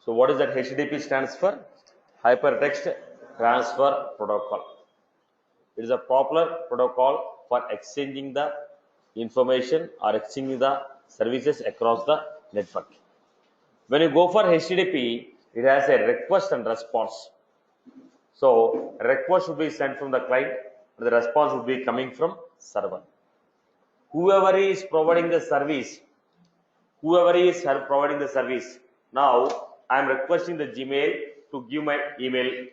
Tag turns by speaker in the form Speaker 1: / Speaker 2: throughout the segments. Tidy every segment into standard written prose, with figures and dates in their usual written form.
Speaker 1: So what is that HTTP stands for? Hypertext Transfer Protocol. It is a popular protocol for exchanging the information or exchanging the services across the network. When you go for HTTP, it has a request and response. So a request should be sent from the client and the response would be coming from server. Whoever is providing the service, now I am requesting the Gmail to give my email,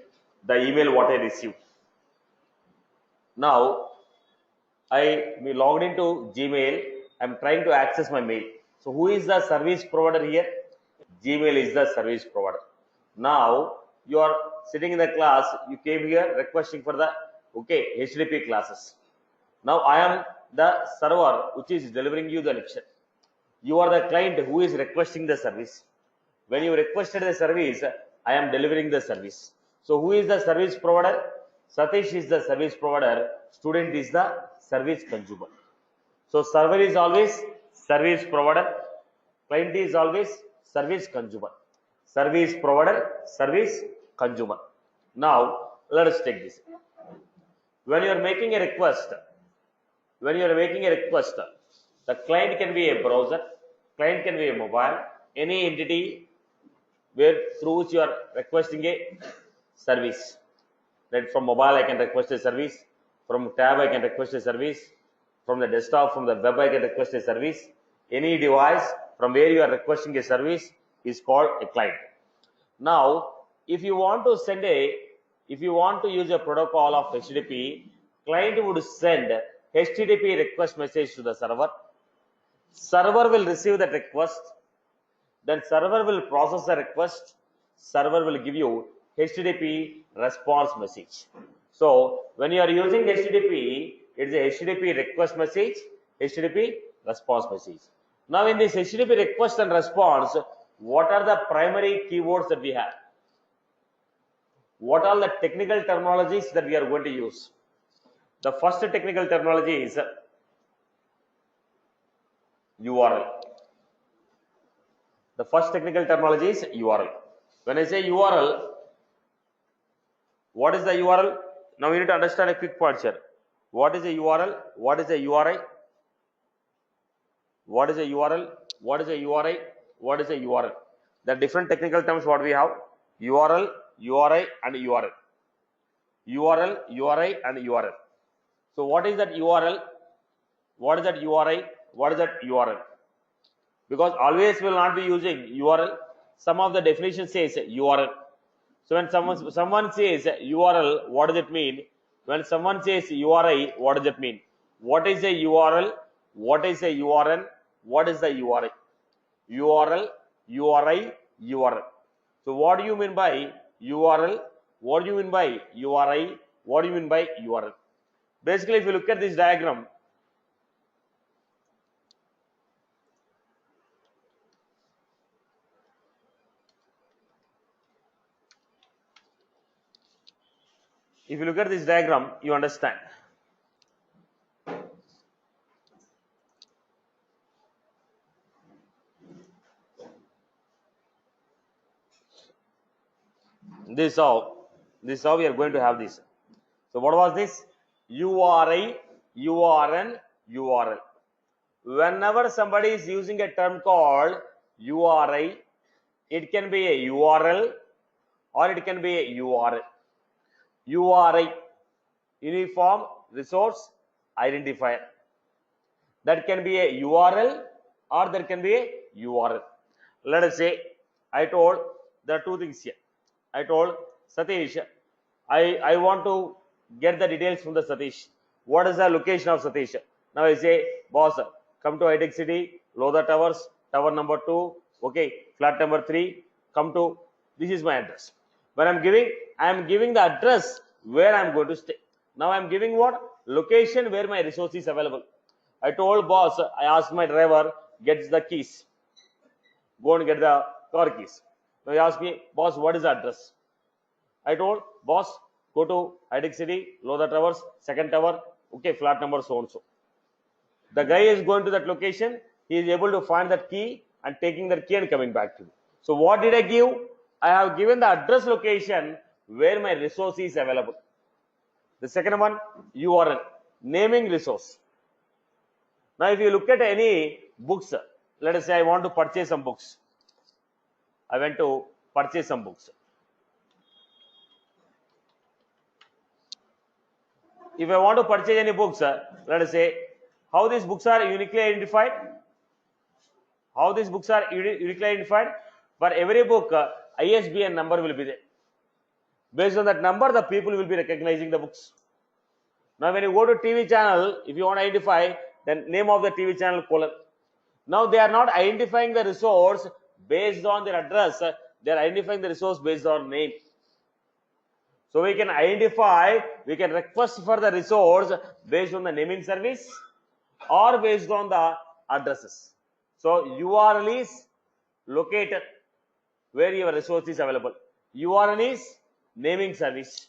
Speaker 1: the email what I received. Now I be logged into Gmail. I am trying to access my mail. So who is the service provider here? Gmail is the service provider. Now you are sitting in the class. You came here requesting for the HTTP classes. Now I am the server which is delivering you the lecture. You are the client who is requesting the service. When you requested the service, I am delivering the service. So who is the service provider? Satish is the service provider. Student is the service consumer. So server is always service provider. Client is always service consumer. Service provider, service consumer. Now let us take this. When you are making a request, the client can be a browser, client can be a mobile, any entity through which you are requesting a service. Right, from mobile I can request a service, from tab I can request a service, from the desktop, from the web I can request a service. Any device from where you are requesting a service is called a client. Now if you want to use a protocol of HTTP, client would send HTTP request message to the server. Server will receive that request, then server will process the request, server will give you HTTP response message. So when you are using HTTP, it is a HTTP request message, HTTP response message. Now in this HTTP request and response, what are the primary keywords that we have? What are the technical terminologies that we are going to use? The first technical terminology is URL. The first technical terminology is URL. When I say URL, what is the URL? Now we need to understand a quick point here. What is a URL? What is a URI? What is a URL? What is a URI? What is a URL? The different technical terms what we have: URL, URI, and URL. URL, URI, and URL. So what is that URL? What is that URI? What is that URL? Because always we will not be using URL. Some of the definition says URL. So when someone says URL, what does it mean? When someone says URI, what does it mean? What is a URL? What is a URL? What is the URI? URL, URI, URL. So what do you mean by URL? What do you mean by URI? What do you mean by URL? Basically, if you look at this diagram, you understand. This is how we are going to have this. So what was this? URI, URN, URL. Whenever somebody is using a term called URI, it can be a URL or it can be a URL. URI, Uniform Resource Identifier. That can be a URL or there can be a URL. Let us say I told there are two things here. I told Satish, I want to get the details from the Satish. What is the location of Satish? Now I say, boss, come to HITEC City, Lodha Towers, tower number 2, flat number 3, come to, this is my address. When I am giving the address where I am going to stay. Now I am giving what? Location where my resource is available. I told boss, I asked my driver, gets the keys. Go and get the car keys. Now he asked me, boss, what is the address? I told, boss, go to HITEC City, Lodha Towers, second tower, flat number so and so. The guy is going to that location, he is able to find that key and taking that key and coming back to me. So what did I give? I have given the address location where my resource is available. The second one, URL, naming resource. Now, if you look at any books, let us say I want to purchase some books. I went to purchase some books. If I want to purchase any books, let us say how these books are uniquely identified. How these books are uniquely identified? For every book, ISBN number will be there. Based on that number, the people will be recognizing the books. Now, when you go to TV channel, if you want to identify, then name of the TV channel colon. Now, they are not identifying the resource based on their address. They are identifying the resource based on name. So, we can identify, we can request for the resource based on the naming service or based on the addresses. So, URL is located where your resource is available. URL is naming service.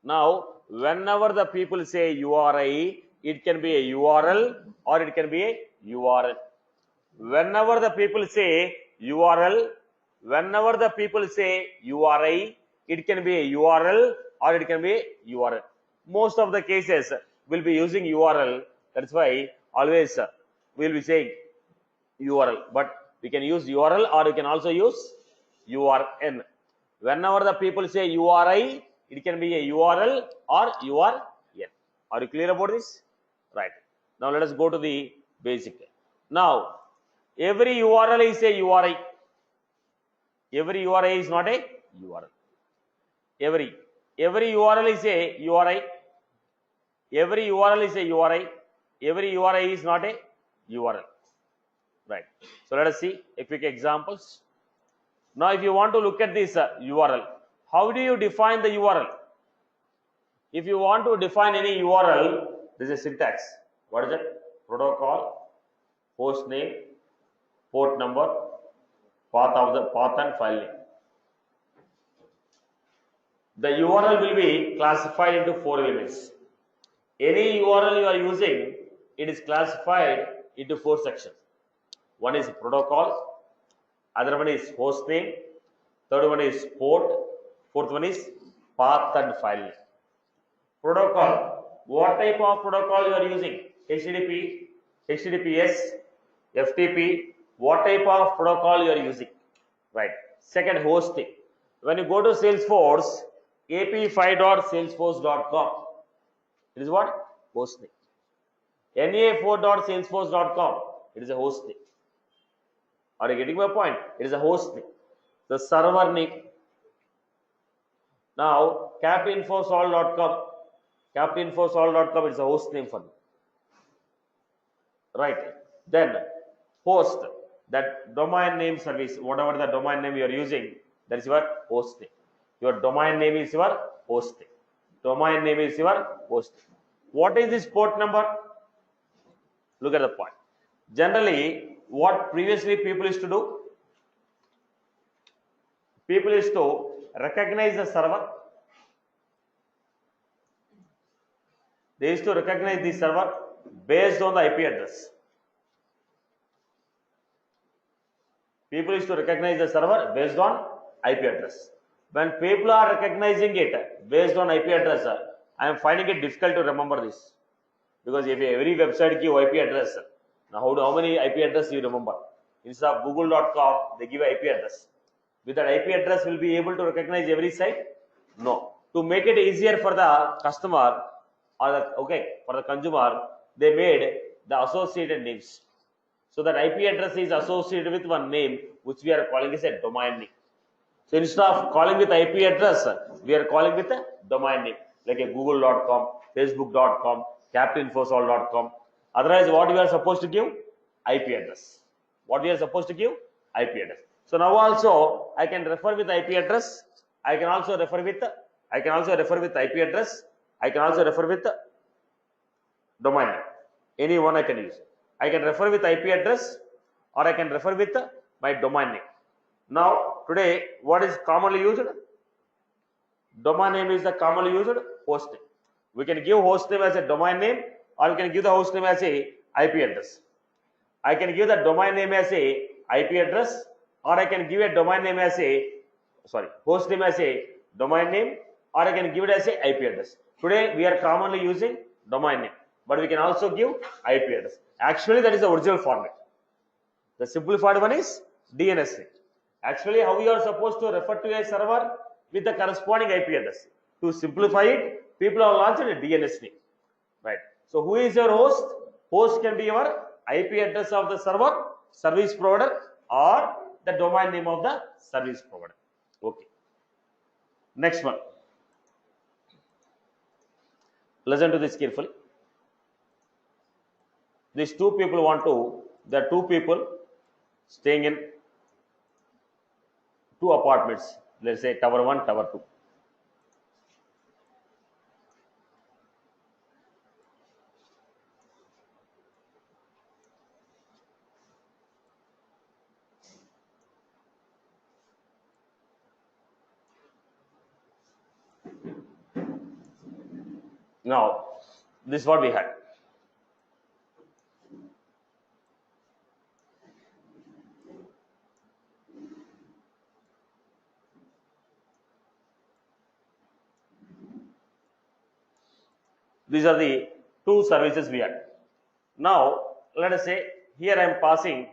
Speaker 1: Now, whenever the people say URI, it can be a URL or it can be a URL. Whenever the people say URL, whenever the people say URI, it can be a URL or it can be a URL. Most of the cases will be using URL. That's why always we will be saying URL. But we can use URL or we can also use URN. Whenever the people say URI, it can be a URL or URN. Are you clear about this? Right. Now let us go to the basic. Now, every URL is a URI. Every URI is not a URL. Every URL is a URI. Every URL is a URI. Every URI is not a URL. Right. So let us see a quick examples. Now, if you want to look at this URL, how do you define the URL? If you want to define any URL, this is syntax. What is it? Protocol, host name, port number, path and file name. The URL will be classified into 4 elements. Any URL you are using, it is classified into 4 sections. One is protocol, other one is host name, third one is port, fourth one is path and file name. Protocol. What type of protocol you are using? HTTP, HTTPS, FTP. What type of protocol you are using? Right. Second, hosting. When you go to Salesforce, ap5.salesforce.com. It is what? Hosting. na4.salesforce.com. It is a hosting. Are you getting my point? It is a hosting. The server name. Now, capinfosol.com. Capinfosol.com is a host name for me. Right. Then, host. That domain name service, whatever the domain name you are using, that is your host name. Your domain name is your host name. Domain name is your host name. What is this port number? Look at the point. Generally, what previously people used to do? People used to recognize the server. They used to recognize the server based on the IP address. People used to recognize the server based on IP address. When people are recognizing it based on IP address, I am finding it difficult to remember this. Because if every website give IP address, now how many IP address you remember? Instead of google.com, they give IP address. With that IP address, will be able to recognize every site? No. To make it easier for the customer or for the consumer, they made the associated names. So that IP address is associated with one name, which we are calling as a domain name. So instead of calling with IP address, we are calling with a domain name, like a google.com, facebook.com, captainfosol.com. Otherwise, what we are supposed to give? IP address. What we are supposed to give? IP address. So now also I can refer with IP address. I can also refer with IP address. I can also refer with domain name. Any one I can use. I can refer with IP address or I can refer with my domain name. Now today, what is commonly used? Domain name is the commonly used host name. We can give host name as a domain name or we can give the host name as a IP address. I can give the domain name as a IP address or I can give a domain name as a host name as a domain name, or I can give it as a IP address. Today we are commonly using domain name, but we can also give IP address. Actually, that is the original format. The simplified one is DNS name. Actually, how you are supposed to refer to a server with the corresponding IP address. To simplify it, people have launched a DNS name, right? So, who is your host? Host can be your IP address of the server, service provider, or the domain name of the service provider. Okay. Next one. Listen to this carefully. These two people there are two people staying in two apartments. Let's say tower 1, tower 2. Now, this is what we had. These are the two services we had. Now, let us say here I am passing.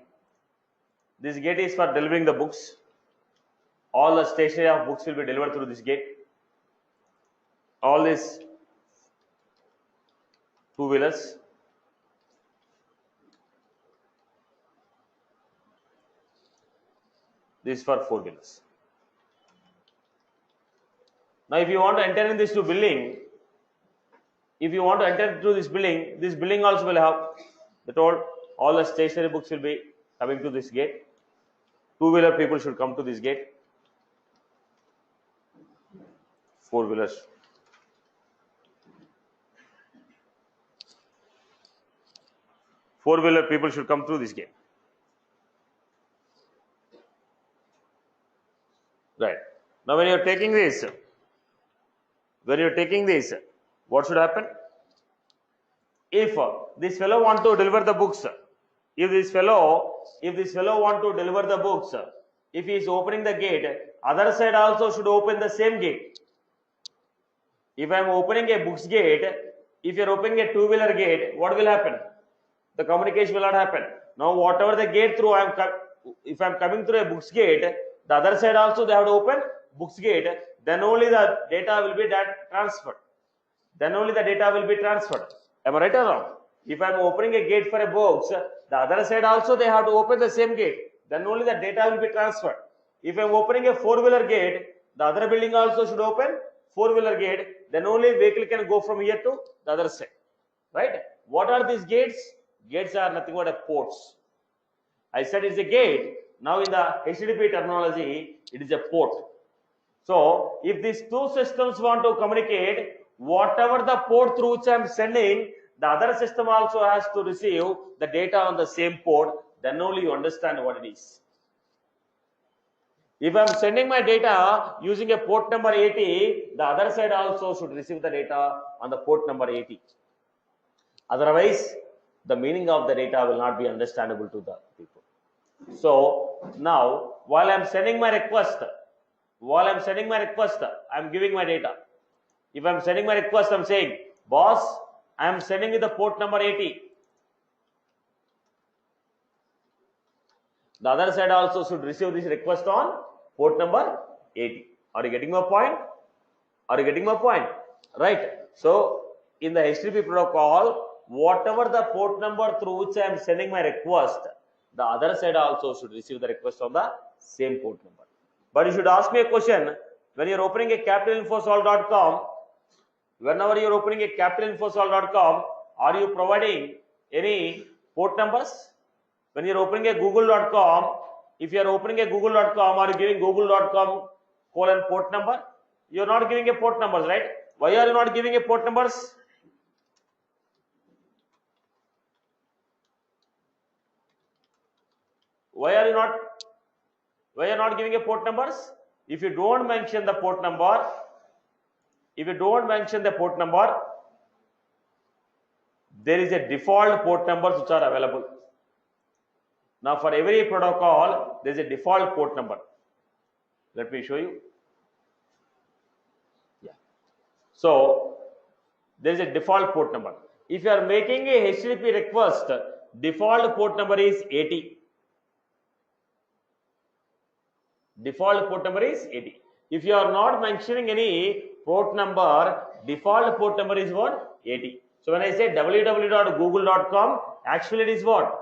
Speaker 1: This gate is for delivering the books. All the stationery of books will be delivered through this gate. All these two-wheelers. This is for four-wheelers. Now, if you want to enter in this building, this building also will have all the stationery books will be coming to this gate. Two-wheeler people should come to this gate. Four-wheelers. Four-wheeler people should come through this gate. Right. Now, when you are taking this, what should happen? If this fellow want to deliver the books, if this fellow want to deliver the books, if he is opening the gate, other side also should open the same gate. If I am opening a books gate, if you are opening a two-wheeler gate, what will happen? The communication will not happen. Now, whatever the gate through if I am coming through a books gate, the other side also they have to open books gate. Then only the data will be transferred. Am I right or wrong? If I am opening a gate for a books, the other side also they have to open the same gate. Then only the data will be transferred. If I am opening a four-wheeler gate, the other building also should open four-wheeler gate. Then only vehicle can go from here to the other side. Right? What are these gates? Gates are nothing but a ports. I said it's a gate. Now in the HTTP terminology, it is a port. So if these two systems want to communicate, whatever the port through which I am sending, the other system also has to receive the data on the same port. Then only you understand what it is. If I am sending my data using a port number 80, the other side also should receive the data on the port number 80. Otherwise, the meaning of the data will not be understandable to the people. So now, while I am sending my request, I am giving my data. If I am sending my request, I am saying, boss, I am sending you the port number 80. The other side also should receive this request on port number 80. Are you getting my point? Right. So, in the HTTP protocol, whatever the port number through which I am sending my request, the other side also should receive the request on the same port number. But you should ask me a question. When you are opening a capitalinfosol.com, whenever you are opening a capitalinfosol.com, are you providing any port numbers? When you are opening a google.com, if you are opening a google.com, are you giving google.com port number? You are not giving a port numbers, right? Why are you not giving a port numbers? Why are you not giving a port numbers? If you don't mention the port number, there is a default port numbers which are available. Now for every protocol, there is a default port number. Let me show you. Yeah. So there is a default port number. If you are making a HTTP request, default port number is 80. Default port number is 80. If you are not mentioning any port number, default port number is what? 80. So when I say www.google.com, actually it is what?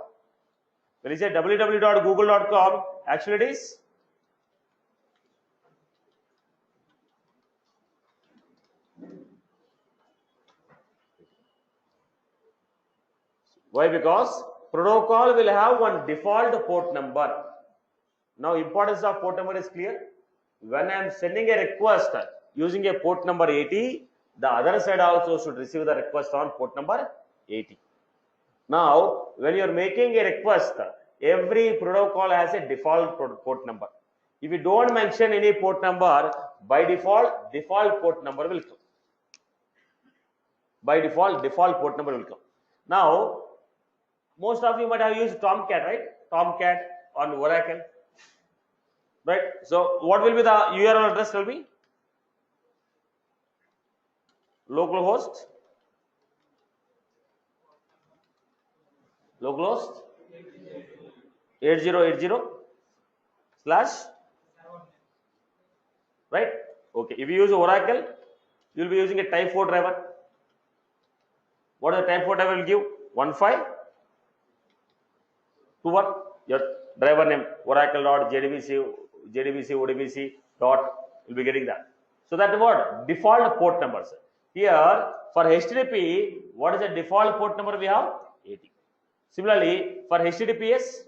Speaker 1: When I say www.google.com, actually it is why? Because protocol will have one default port number. Now importance of port number is clear. When I am sending a request using a port number 80, the other side also should receive the request on port number 80. Now when you are making a request, every protocol has a default port number. If you don't mention any port number, by default port number will come. By default port number will come. Now most of you might have used Tomcat, right? Tomcat on Oracle, right? So what will be the URL address? Will be localhost 8080 slash, right? Okay. If you use Oracle, you will be using a type 4 driver. What is the type 4 driver will give? 15 to what? Your driver name oracle.jdbc odbc dot, will be getting that. So that what? Default port numbers. Here for HTTP, what is the default port number we have? 80. Similarly for HTTPS,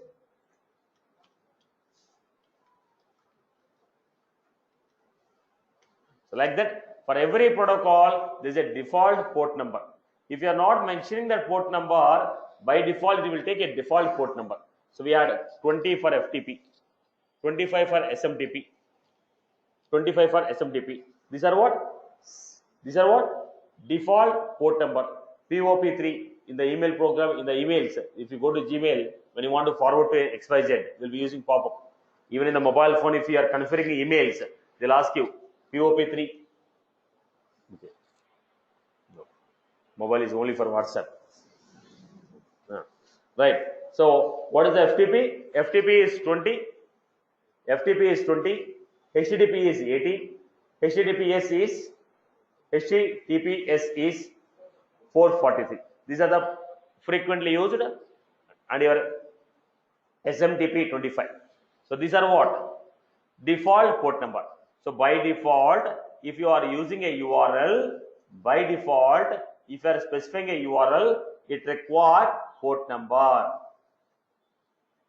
Speaker 1: so like that, for every protocol there is a default port number. If you are not mentioning that port number, by default it will take a default port number. So we had 20 for FTP, 25 for SMTP, 25 for SMTP. These are what? These are what? Default port number. POP3 in the email program, in the emails, if you go to Gmail, when you want to forward to XYZ, we'll be using pop-up. Even in the mobile phone, if you are configuring emails, they'll ask you POP3. Okay. No. Mobile is only for WhatsApp. Right. So what is the FTP? FTP is 20. FTP is 20. HTTP is 80. HTTPS is 443. These are the frequently used, and your SMTP 25. So these are what? Default port number. So by default, if you are using a URL, by default, if you are specifying a URL, it requires port number.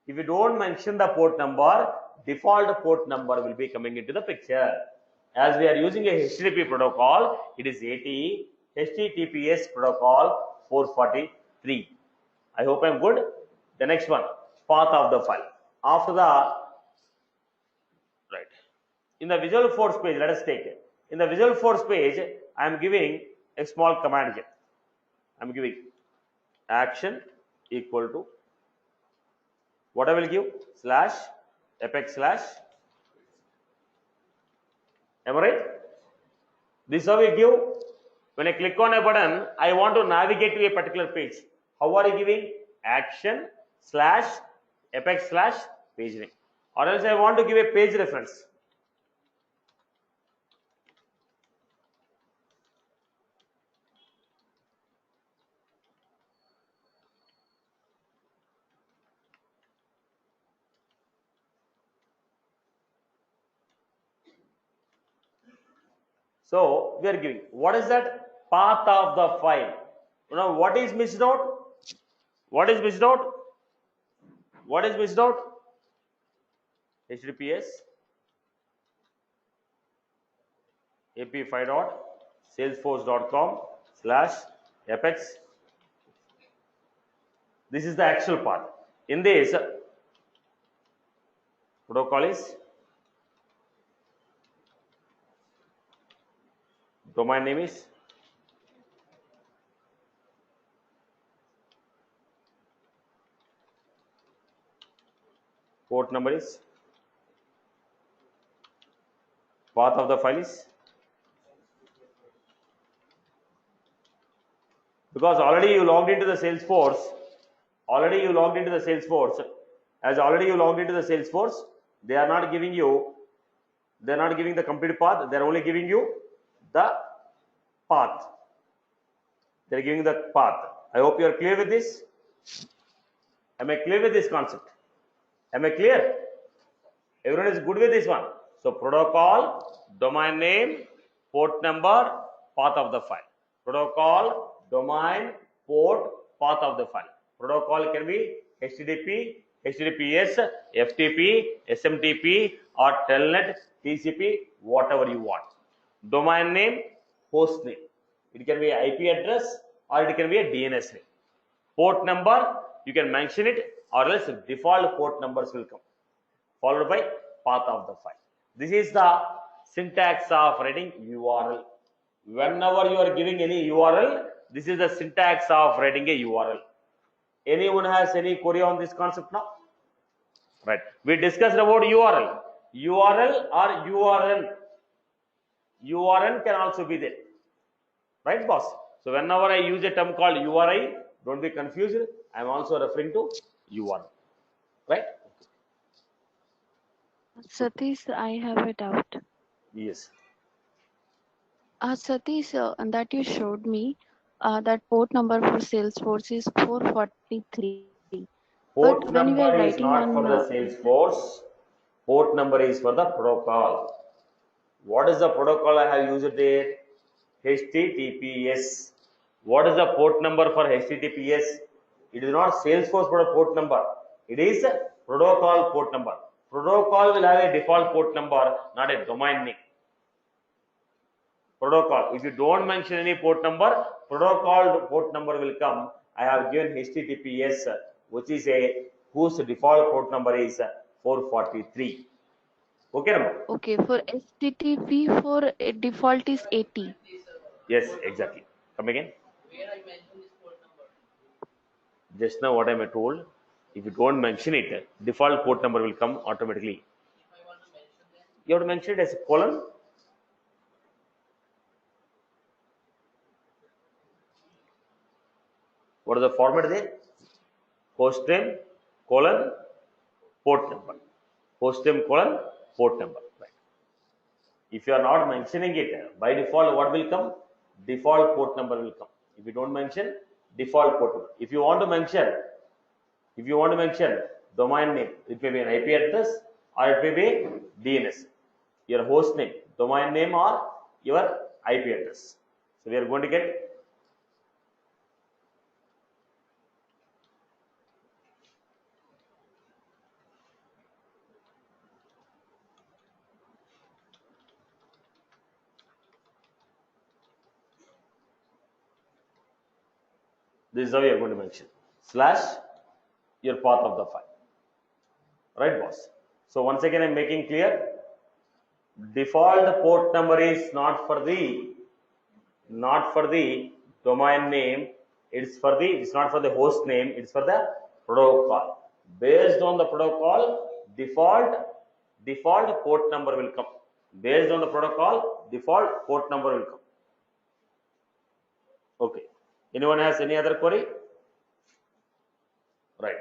Speaker 1: If you don't mention the port number, default port number will be coming into the picture. As we are using a HTTP protocol, it is 80. HTTPS protocol 443. I hope I'm good. The next one, path of the file. After the, right, in the Visual Force page, let us take it. In the Visual Force page, I am giving a small command here. I am giving action equal to, what I will give? Slash apex slash. Am I right? This is how we give. When I click on a button, I want to navigate to a particular page. How are you giving? Action slash apex slash page name. Or else I want to give a page reference. So we are giving, what is that? Path of the file. You know what is missed out? What is missed out? What is missed out? HTTPS ap5.salesforce.com slash apex. This is the actual path. In this, protocol is, domain name is, port number is, Path of the file is, because already you logged into the Salesforce. Already you logged into the Salesforce. As already you logged into the Salesforce, they are not giving you. They are not giving the complete path. They are only giving you the path. They are giving the path. I hope you are clear with this. Am I clear with this concept? Am I clear? Everyone is good with this one. So protocol, domain name, port number, path of the file. Protocol, domain, port, path of the file. Protocol can be HTTP, HTTPS, FTP, SMTP, or Telnet, TCP, whatever you want. Domain name, host name. It can be an IP address or it can be a DNS name. Port number, you can mention it, or else default port numbers will come, followed by path of the file. This is the syntax of writing URL. Whenever you are giving any URL, this is the syntax of writing a URL. Anyone has any query on this concept now? Right. We discussed about URL. URL or URN. URN can also be there. Right, boss? So whenever I use a term called URI, don't be confused. I am also referring to URL. Right?
Speaker 2: Satish, I have a doubt.
Speaker 1: Yes.
Speaker 2: Satish, that you showed me, that port number for Salesforce is 443. But when
Speaker 1: Port
Speaker 2: we are
Speaker 1: number
Speaker 2: writing
Speaker 1: is not
Speaker 2: on
Speaker 1: for the Salesforce. Port number is for the protocol. What is the protocol I have used there? HTTPS. What is the port number for HTTPS? It is not Salesforce for a port number. It is a protocol port number. Protocol will have a default port number, not a domain name. Protocol. If you don't mention any port number, protocol port number will come. I have given HTTPS, which is a whose default port number is 443. Okay, Rama?
Speaker 2: Okay, for HTTP for default is 80.
Speaker 1: Yes, exactly. Come again. Just now, what I am told. If you don't mention it, default port number will come automatically. You have to mention it as a colon. What is the format there? Host name, colon, port number. Host name, colon, port number. Right. If you are not mentioning it, by default, what will come? Default port number will come. If you don't mention, default port number. If you want to mention domain name, it may be an IP address or it may be DNS. Your host name, domain name, or your IP address. So we are going to get this is how you are going to mention slash your path of the file. Right, boss? So once again, I'm making clear. Default port number is not for the domain name. It's not for the host name. It's for the protocol. Based on the protocol, default port number will come. Based on the protocol, default port number will come. Okay. Anyone has any other query? Right.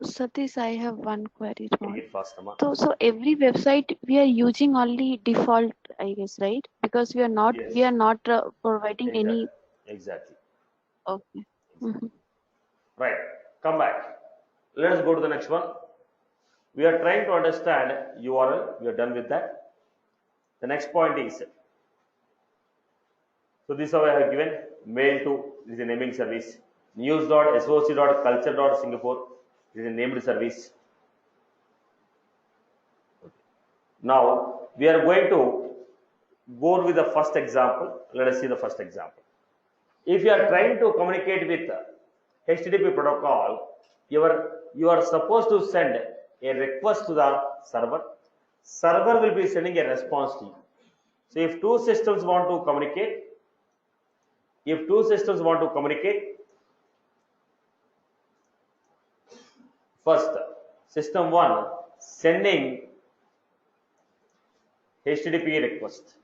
Speaker 2: Satish, I have one query
Speaker 1: Take
Speaker 2: more.
Speaker 1: it fast, Amma.
Speaker 2: So every website we are using only default, I guess, right? Because we are
Speaker 1: Yes.
Speaker 2: not providing
Speaker 1: Exactly.
Speaker 2: any.
Speaker 1: Exactly.
Speaker 2: Okay. Mhm.
Speaker 1: Right. Come back. Let us go to the next one. We are trying to understand URL. We are done with that. The next point is, so this is how I have given mail to, this is a naming service. News.soc.culture.singapore, this is a named service. Now we are going to go with the first example. Let us see the first example. If you are trying to communicate with HTTP protocol, you are supposed to send a request to the server. Server will be sending a response to you. So if two systems want to communicate, first system 1 sending HTTP request.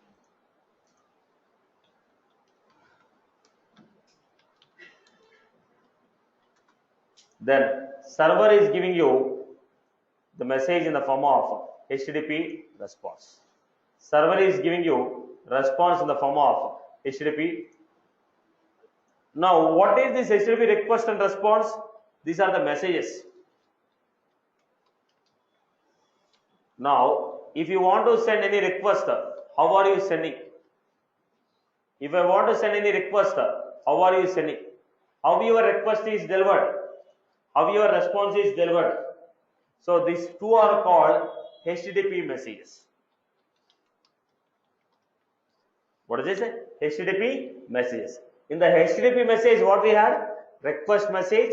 Speaker 1: Then server is giving you the message in the form of HTTP response. Server is giving you response in the form of HTTP. Now, what is this HTTP request and response? These are the messages. Now, if you want to send any request, how are you sending? If I want to send any request, how are you sending? How your request is delivered? How your response is delivered? So these two are called HTTP messages. What is this? HTTP messages. In the HTTP message, what we had? Request message,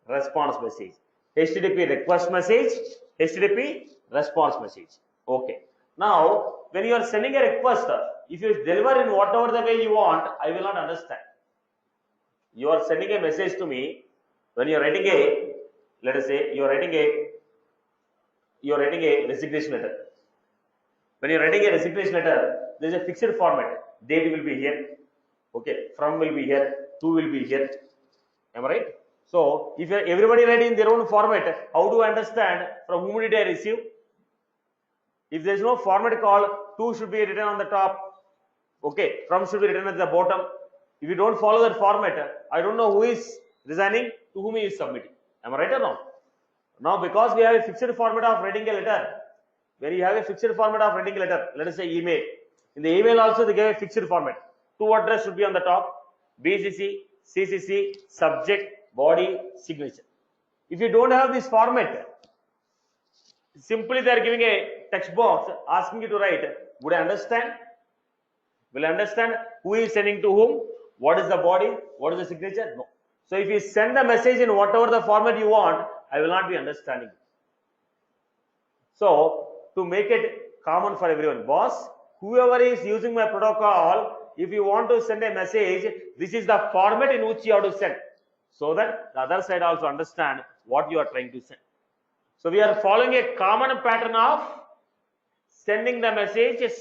Speaker 1: response message. HTTP request message, HTTP response message. Okay. Now, when you are sending a request, if you deliver in whatever the way you want, I will not understand. You are sending a message to me. When you are writing a, let us say, you are writing a resignation letter. When you are writing a resignation letter, there is a fixed format. Date will be here. Okay, from will be here, to will be here. Am I right? So, if everybody writing in their own format, how do I understand from whom did I receive? If there is no format called, to should be written on the top. Okay, from should be written at the bottom. If you don't follow that format, I don't know who is resigning, to whom he is submitting. Am I right or no? Now, because we have a fixed format of writing a letter, when you have a fixed format of writing a letter, let us say email. In the email also they gave a fixed format. To address should be on the top, BCC, CCC, subject, body, signature. If you don't have this format, simply they are giving a text box asking you to write. Would I understand? Will I understand who is sending to whom? What is the body? What is the signature? No. So if you send the message in whatever the format you want, I will not be understanding. So to make it common for everyone, boss, whoever is using my protocol, if you want to send a message, this is the format in which you have to send, so that the other side also understand what you are trying to send. So we are following a common pattern of sending the messages,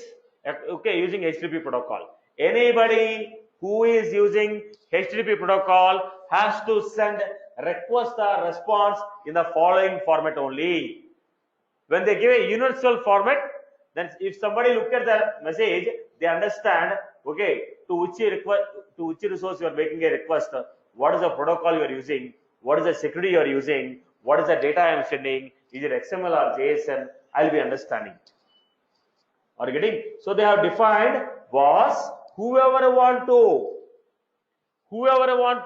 Speaker 1: okay, using HTTP protocol. Anybody who is using HTTP protocol has to send request or response in the following format only. When they give a universal format, then if somebody look at the message, they understand, okay, to which resource you are making a request, what is the protocol you are using, what is the security you are using, what is the data I am sending, is it XML or JSON, I will be understanding. Are you getting? So they have defined was whoever want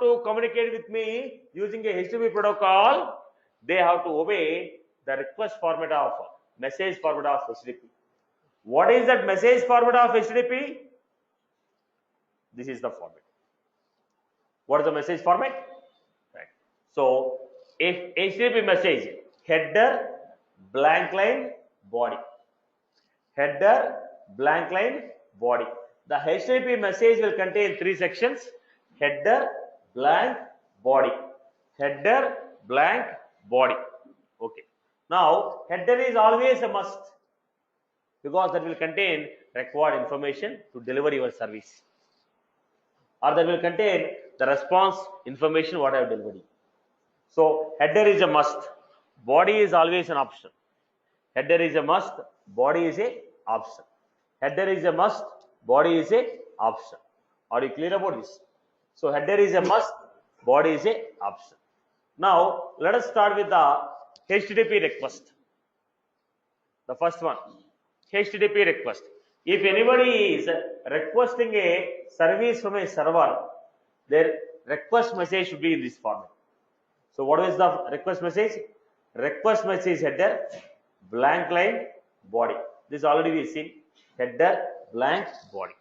Speaker 1: to communicate with me using a HTTP protocol, they have to obey the request format of message format of HTTP. What is that message format of HTTP? This is the format. What is the message format? Right. So if HTTP message, header, blank line, body. Header, blank line, body. The HTTP message will contain three sections: header, blank, body. Header, blank, body. Okay. Now, header is always a must, because that will contain required information to deliver your service, or that will contain the response information what I have delivered. So header is a must, body is always an option. Header is a must, body is a option. Header is a must, body is a option. Are you clear about this? So header is a must, body is a option. Now let us start with the HTTP request. The first one, HTTP request. If anybody is requesting a service from a server, their request message should be in this format. So what is the request message? Request message header, blank line, body. This already we seen. Header, blank, body.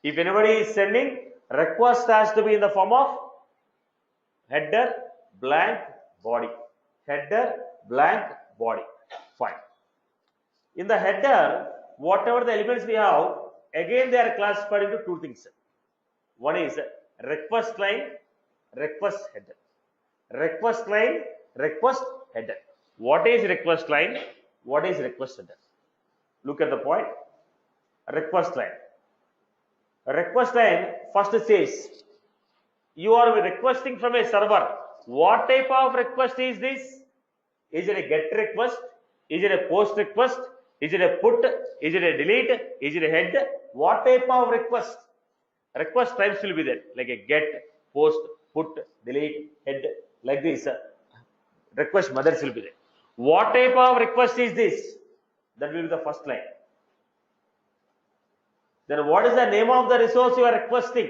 Speaker 1: If anybody is sending, request has to be in the form of header, blank, body. Header, blank, body. Fine. In the header, whatever the elements we have, again they are classified into two things. One is request line, request header. Request line, request header. What is request line? What is request header? Look at the point. request line. Request line first says you are requesting from a server. What type of request is this? Is it a get request? Is it a post request? Is it a put? Is it a delete? Is it a head? What type of request? Request types will be there, like a get, post, put, delete, head, like this. Request methods will be there. What type of request is this? That will be the first line. Then what is the name of the resource you are requesting?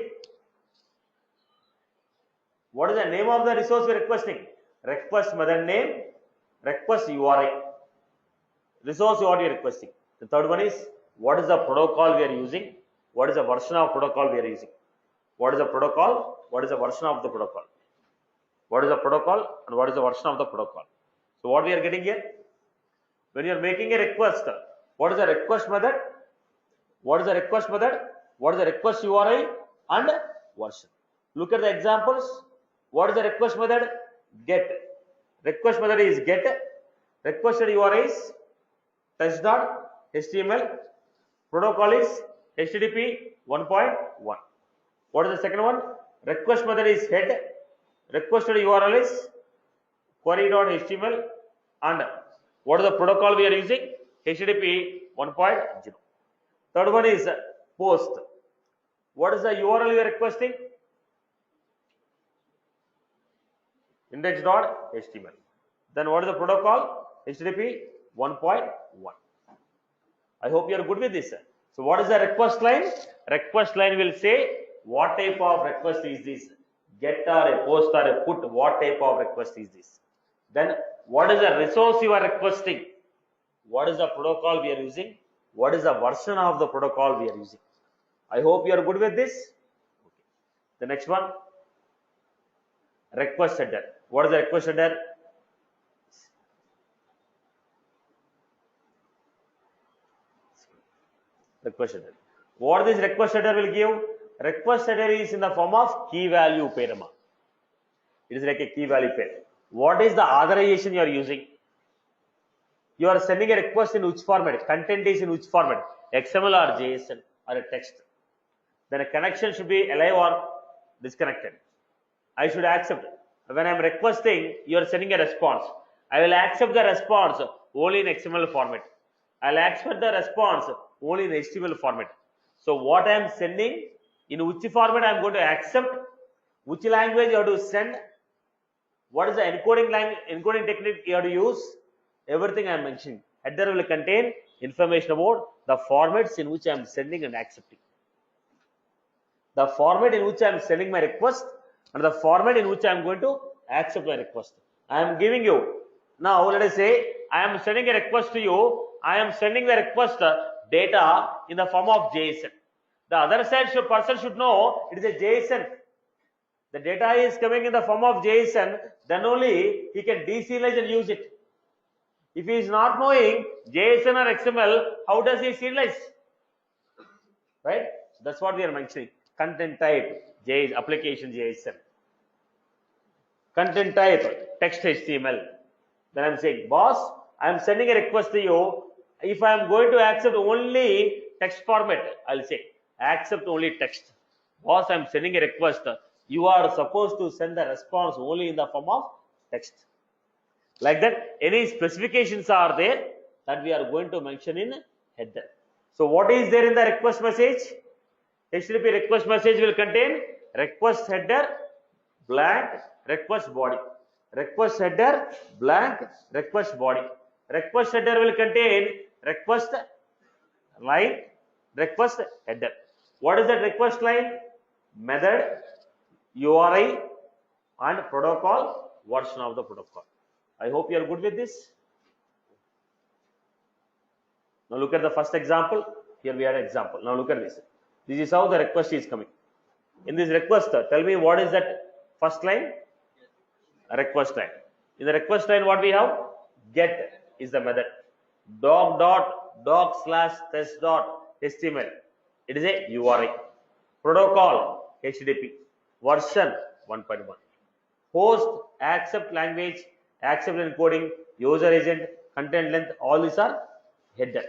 Speaker 1: What is the name of the resource you are requesting? Request method name, request URI, resource what you are requesting. The third one is what is the protocol we are using? What is the version of protocol we are using? What is the protocol? What is the version of the protocol? What is the protocol and what is the version of the protocol? So what we are getting here? When you are making a request, what is the request method? What is the request method? What is the request URI and version? Look at the examples. What is the request method? Get. Request method is get. Requested URI is test.html. Protocol is HTTP 1.1. What is the second one? Request method is head. Requested URL is query.html. And what is the protocol we are using? HTTP 1.0. Third one is post. What is the URL you are requesting? Index.html. Then what is the protocol? HTTP 1.1. I hope you are good with this. So what is the request line? Request line will say what type of request is this? Get or a post or a put, what type of request is this? Then what is the resource you are requesting? What is the protocol we are using? What is the version of the protocol we are using? I hope you are good with this. Okay. The next one, request header. What is the request header? Request header. What this request header will give? Request header is in the form of key value pair. It is like a key value pair. What is the authorization you are using? You are sending a request in which format? Content is in which format? XML or JSON or a text. Then a connection should be alive or disconnected. I should accept. When I am requesting, you are sending a response. I will accept the response only in XML format. I will accept the response only in HTML format. So what I am sending, in which format I am going to accept, which language you have to send, what is the encoding technique you have to use, everything I am mentioning. Header will contain information about the formats in which I am sending and accepting. The format in which I am sending my request and the format in which I am going to accept my request. I am giving you, now let us say I am sending a request to you, I am sending the request data in the form of JSON. The other side person should know it is a JSON. The data is coming in the form of JSON, then only he can deserialize and use it. If he is not knowing JSON or XML, how does he serialize? Right? That's what we are mentioning. Content type, application JSON. Content type, text HTML. Then I am saying, boss, I am sending a request to you. If I am going to accept only text format, I will say, accept only text. Boss, I am sending a request. You are supposed to send the response only in the form of text. Like that, any specifications are there that we are going to mention in header. So what is there in the request message? HTTP request message will contain request header, blank, request body. Request header, blank, request body. Request header will contain request line, request header. What is that request line? Method, URI and protocol, version of the protocol. I hope you are good with this. Now look at the first example. Here we have an example. Now look at this. This is how the request is coming. In this request, tell me what is that first line? A request line. In the request line, what we have? Get is the method. doc/test.html. It is a URI. Protocol HTTP. Version 1.1. Host, accept language, accept encoding, user agent, content length, all these are header.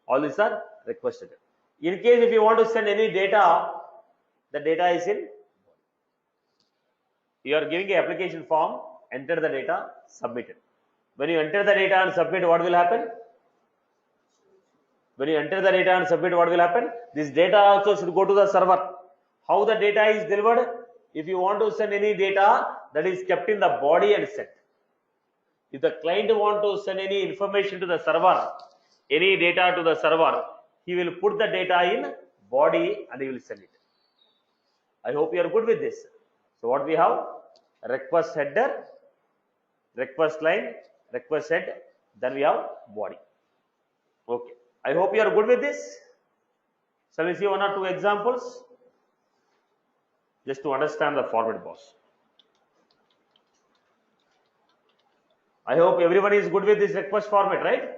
Speaker 1: All these are request header. In case if you want to send any data, the data is in. You are giving a application form, enter the data, submit it. When you enter the data and submit, what will happen? When you enter the data and submit, what will happen? This data also should go to the server. How the data is delivered? If you want to send any data, that is kept in the body and sent. If the client want to send any information to the server, any data to the server, he will put the data in body and he will send it. I hope you are good with this. So what we have? Request header, request line, request head, then we have body. Okay. I hope you are good with this. Shall we see one or two examples? Just to understand the format, boss. I hope everyone is good with this request format, right?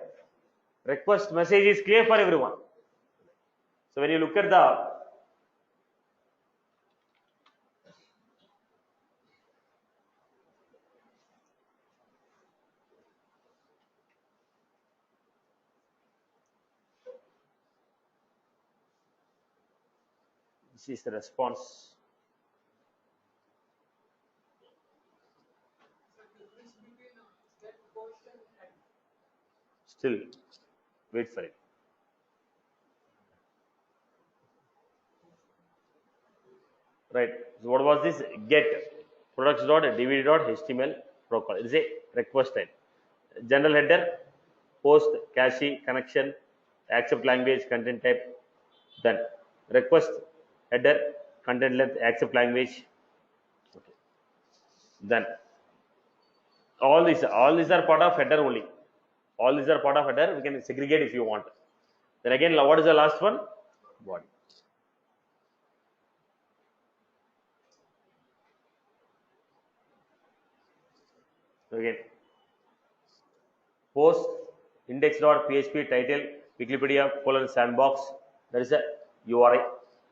Speaker 1: Request message is clear for everyone. So when you look at the this is the response. Still, wait for it. Right. So what was this? Get products.dvd.html protocol. It is a request type. General header, post, cache, connection, accept language, content type. Then request header, content length, accept language. Okay. Then all these are part of header only. All these are part of header. We can segregate if you want. Then again, what is the last one? Body. Again, post index.php title Wikipedia sandbox. That is a URI.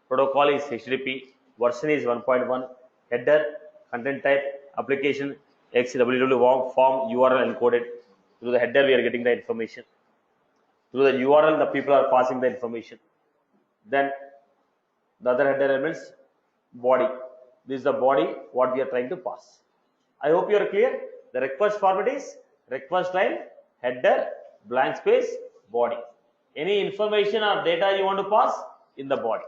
Speaker 1: Protocol is HTTP. Version is 1.1. Header, content type, application, XWW form URL encoded. Through the header, we are getting the information. Through the URL, the people are passing the information. Then the other header elements, body. This is the body what we are trying to pass. I hope you are clear. The request format is request line, header, blank space, body. Any information or data you want to pass in the body.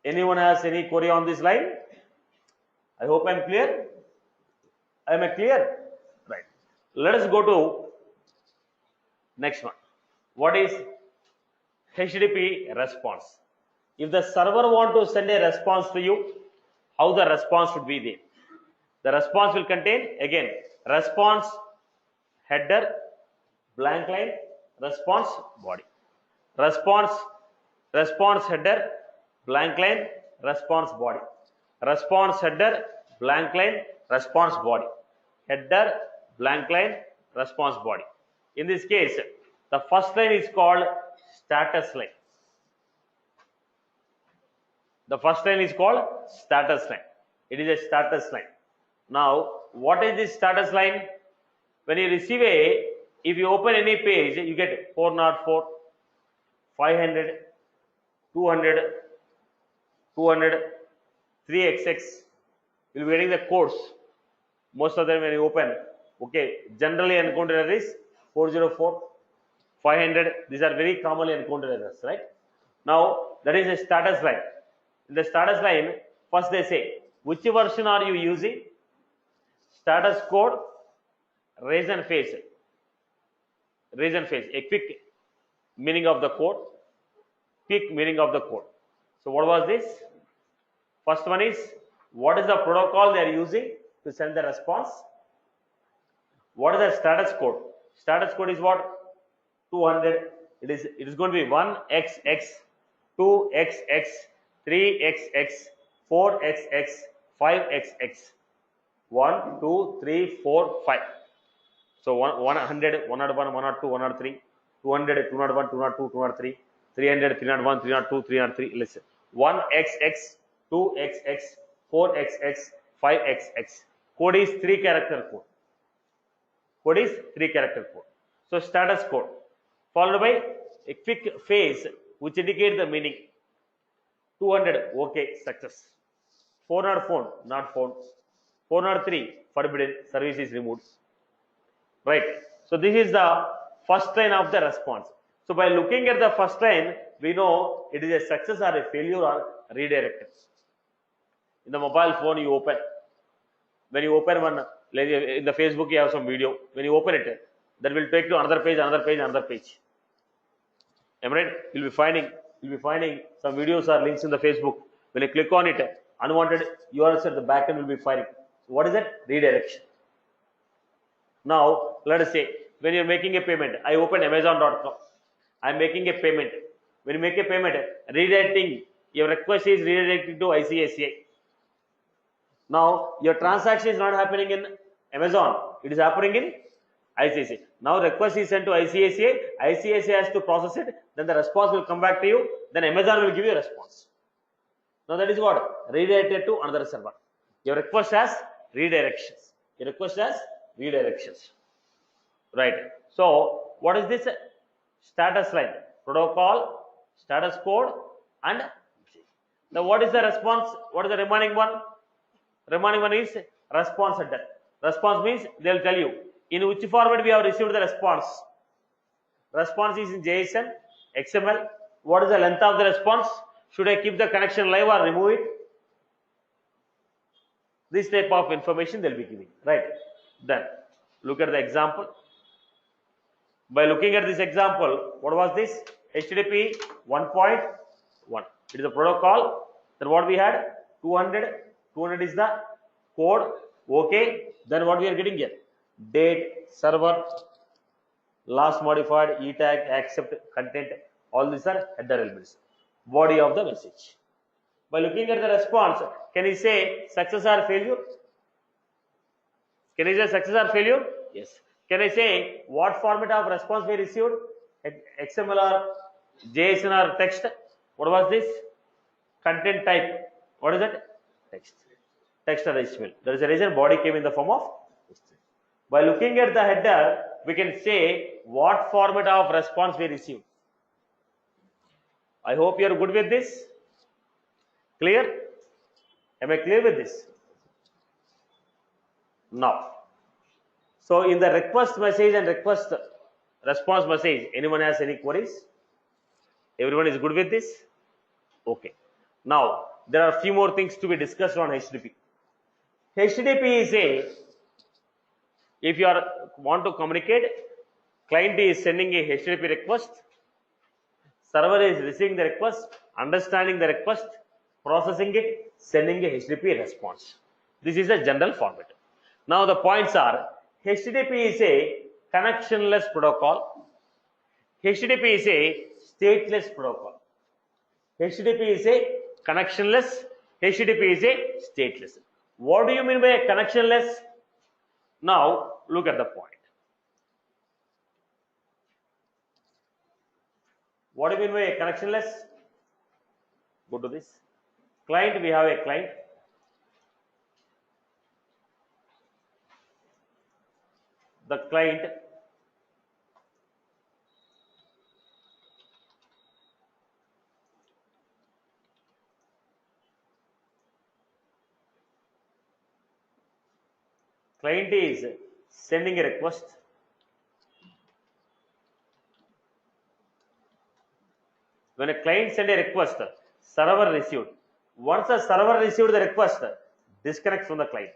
Speaker 1: Anyone has any query on this line? I hope I am clear. I am clear? Right. Let us go to next one. What is HTTP response? If the server want to send a response to you, how the response should be there? The response will contain again response header, blank line, response body. Response header, blank line, response body. Response header, blank line, response body. Header, blank line, response body. In this case, the first line is called status line. The first line is called status line. It is a status line. Now, what is this status line? When you receive if you open any page, you get 404, 500, 200, 3xx. You'll be getting the codes. Most of them when you open, okay, generally encountered errors 404, 500. These are very commonly encountered errors, right? Now, that is a status line. In the status line, first they say, which version are you using? Status code, reason phase. Reason phase, a quick meaning of the code. Quick meaning of the code. So what was this? First one is, what is the protocol they are using to send the response? What is the status code? Status code is what? 200. It is going to be 1xx, 2xx, 3xx, 4xx, 5xx. 1, 2, 3, 4, 5. So 100, 101, 102, 103, 200, 201, 202, 203, 300, 301, 302, 303. Listen. 1xx, 2xx, 4xx, 5xx. Code is 3-character code. Code is 3-character code. So status code followed by a quick phase which indicates the meaning. 200, okay, success. 400 phone, not found. 403, forbidden, service is removed. Right. So this is the first line of the response. So by looking at the first line, we know it is a success or a failure or redirected. In the mobile phone you open, when you open one, like in the Facebook you have some video, when you open it, that will take to another page, another page, another page. Am I right? You'll be finding some videos or links in the Facebook. When you click on it, unwanted URLs at the back end will be firing. So what is that? Redirection. Now let us say when you're making a payment, I open Amazon.com. I'm making a payment. When you make a payment, redirecting your request is redirecting to ICICI. Now your transaction is not happening in Amazon, it is happening in ICICI. Now request is sent to ICICI, ICICI has to process it, then the response will come back to you, then Amazon will give you a response. Now that is what? Redirected to another server. Your request has redirections. Your request has redirections. Right. So what is this status line? Protocol, status code, and now what is the response? What is the remaining one? Remaining one is response header. Response means they will tell you in which format we have received the response. Response is in JSON, XML. What is the length of the response? Should I keep the connection live or remove it? This type of information they will be giving. Right. Then look at the example. By looking at this example, what was this? HTTP 1.1. It is a protocol. Then what we had? 200. 200 is the code. Okay. Then what we are getting here? Date, server, last modified, e tag, accept, content. All these are header elements. Body of the message. By looking at the response, can you say success or failure? Can you say success or failure? Yes. Can I say what format of response we received? XML or JSON or text? What was this? Content type. What is it? Text. Text or HTML. There is a reason body came in the form of HTML. By looking at the header, we can say what format of response we received. I hope you are good with this. Clear? Am I clear with this? Now. So in the request message and request response message, anyone has any queries? Everyone is good with this? Okay. Now there are a few more things to be discussed on HTTP. HTTP is if you want to communicate, client is sending a HTTP request, server is receiving the request, understanding the request, processing it, sending a HTTP response. This is a general format. Now the points are, HTTP is a connectionless protocol. HTTP is a stateless protocol. HTTP is a connectionless. HTTP is a stateless. What do you mean by a connectionless? Now look at the point. What do you mean by a connectionless? Go to this. Client, we have a client. The client is sending a request. When a client sends a request, server received. Once the server received the request, disconnect from the client.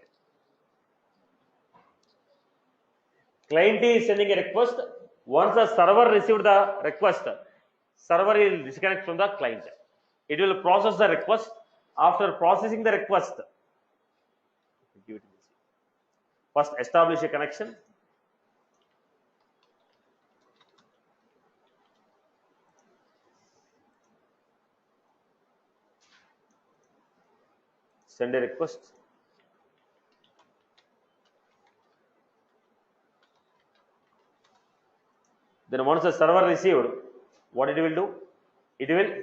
Speaker 1: Client is sending a request. Once the server received the request, server will disconnect from the client. It will process the request. After processing the request, first establish a connection. Send a request. Then once the server received, what it will do? It will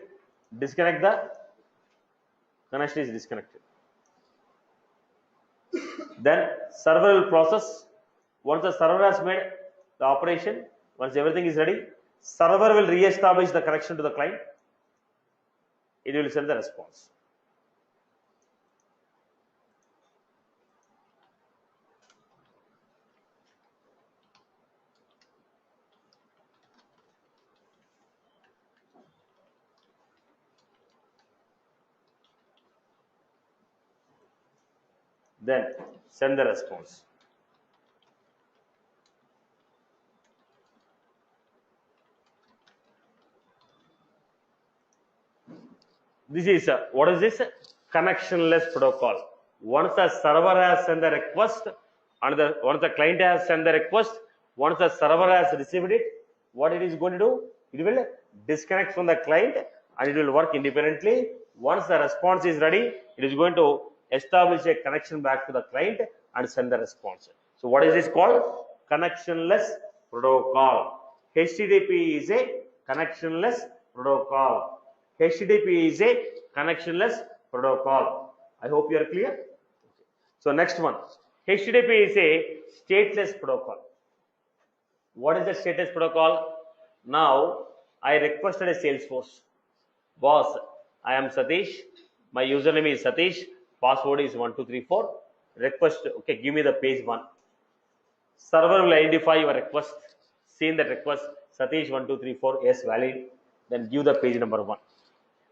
Speaker 1: disconnect the connection is disconnected. Then server will process. Once the server has made the operation, once everything is ready, server will re-establish the connection to the client. It will send the response. Then send the response. This is what is this? Connectionless protocol. Once the server has sent the request, and once the client has sent the request, once the server has received it, what it is going to do? It will disconnect from the client and it will work independently. Once the response is ready, it is going to establish a connection back to the client and send the response. So what is this called? Connectionless protocol. HTTP is a connectionless protocol. HTTP is a connectionless protocol. I hope you are clear. So next one, HTTP is a stateless protocol. What is the stateless protocol? Now I requested a Salesforce. Boss, I am Satish. My username is Satish. Password is 1234. Request, okay, give me the page 1. Server will identify your request. Seen that request, Satish 1234, yes, valid. Then give the page number 1.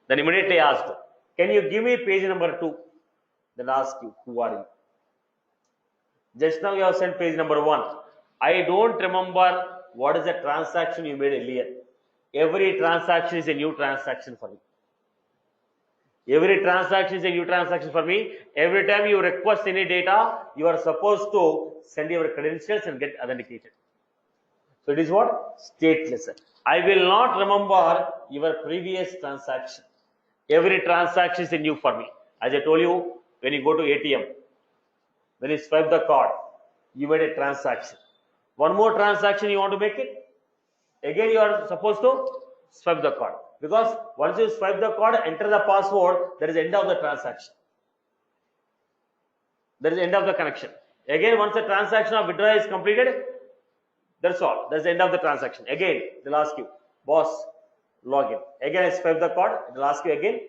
Speaker 1: Then immediately asked, can you give me page number 2? Then ask you, who are you? Just now you have sent page number 1. I don't remember what is the transaction you made earlier. Every transaction is a new transaction for me. Every transaction is a new transaction for me. Every time you request any data, you are supposed to send your credentials and get authenticated. So it is what? Stateless. I will not remember your previous transaction. Every transaction is new for me. As I told you, when you go to ATM, when you swipe the card, you made a transaction. One more transaction you want to make it, again you are supposed to swipe the card. Because once you swipe the card, enter the password, that is the end of the transaction. That is the end of the connection. Again, once the transaction of withdrawal is completed, that's all. That's the end of the transaction. Again, they'll ask you, boss, login. Again, I swipe the card. They'll ask you again,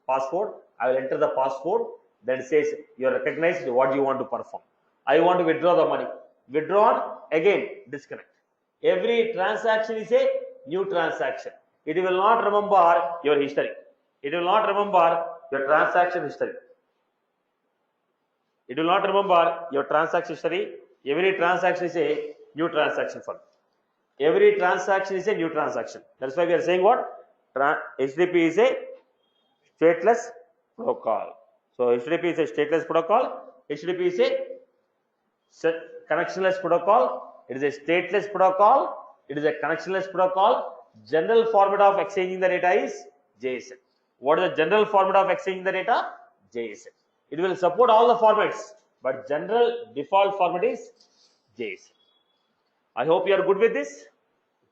Speaker 1: password. I will enter the password. Then it says you are recognized. What do you want to perform? I want to withdraw the money. Withdrawn. Again, disconnect. Every transaction is a new transaction. It will not remember your history. It will not remember your transaction history. It will not remember your transaction history. Every transaction is a new transaction for me. Every transaction is a new transaction. That's why we are saying what? HTTP is a stateless protocol. So HTTP is a stateless protocol. HTTP is a connectionless protocol. It is a stateless protocol. It is a connectionless protocol. General format of exchanging the data is JSON. What is the general format of exchanging the data? JSON. It will support all the formats, but general default format is JSON. I hope you are good with this.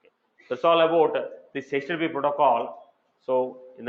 Speaker 1: Okay. That's all about this HTTP protocol. So in the